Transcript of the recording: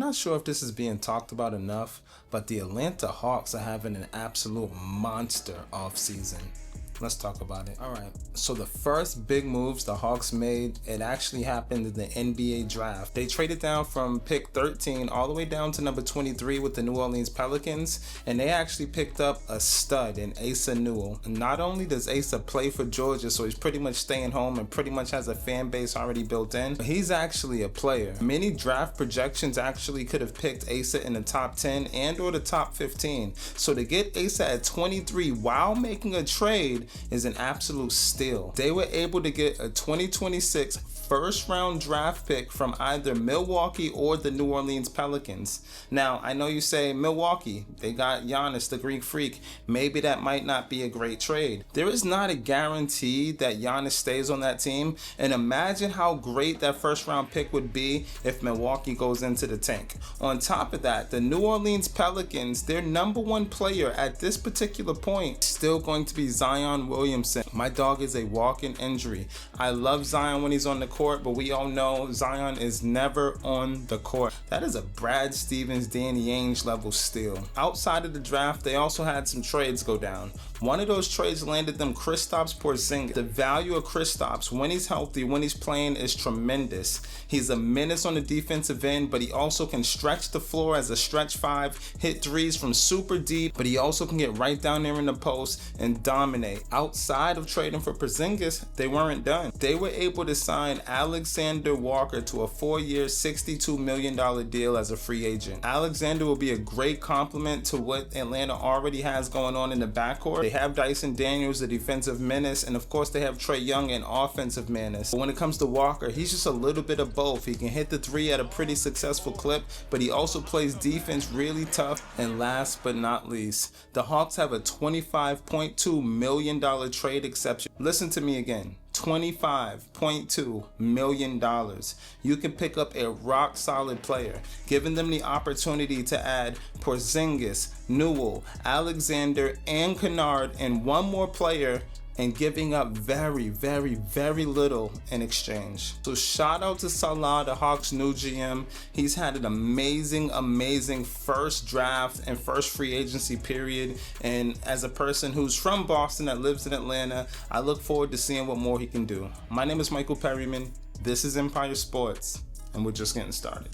not sure if this is being talked about enough, but the Atlanta Hawks are having an absolute monster offseason. Let's talk about it. All right. So the first big moves the Hawks made, it actually happened in the NBA draft. They traded down from pick 13 all the way down to number 23 with the New Orleans Pelicans, and they actually picked up a stud in Asa Newell. And not only does Asa play for Georgia, so he's pretty much staying home and pretty much has a fan base already built in, but he's actually a player. Many draft projections actually could have picked Asa in the top 10 and or the top 15. So to get Asa at 23 while making a trade is an absolute steal. They were able to get a 2026 first round draft pick from either Milwaukee or the New Orleans Pelicans. Now, I know you say Milwaukee, they got Giannis, the Greek Freak. Maybe that might not be a great trade. There is not a guarantee that Giannis stays on that team, and imagine how great that first round pick would be if Milwaukee goes into the tank. On top of that, the New Orleans Pelicans, their number one player at this particular point, still going to be Zion Williamson. My dog is a walking injury. I love Zion when he's on the court, but we all know Zion is never on the court. That is a Brad Stevens, Danny Ainge level steal. Outside of the draft, they also had some trades go down. One of those trades landed them Kristaps Porzingis. The value of Kristaps when he's healthy, when he's playing, is tremendous. He's a menace on the defensive end, but he also can stretch the floor as a stretch five, hit threes from super deep, but he also can get right down there in the post and dominate. Outside of trading for Porzingis, they weren't done. They were able to sign Alexander Walker to a 4-year, $62 million deal as a free agent. Alexander will be a great complement to what Atlanta already has going on in the backcourt. They have Dyson Daniels, the defensive menace, and of course they have Trae Young, an offensive menace. But when it comes to Walker, he's just a little bit of both. He can hit the three at a pretty successful clip, but he also plays defense really tough. And last but not least, the Hawks have a $25.2 million trade exception. Listen to me again. $25.2 million. You can pick up a rock solid player, giving them the opportunity to add Porzingis, Newell, Alexander, and Kennard, and one more player, and giving up very, very, very little in exchange. So shout out to Salah, the Hawks' new GM. He's had an amazing first draft and first free agency period. And as a person who's from Boston that lives in Atlanta, I look forward to seeing what more he can do. My name is Michael Perryman. This is Empire Sports, and we're just getting started.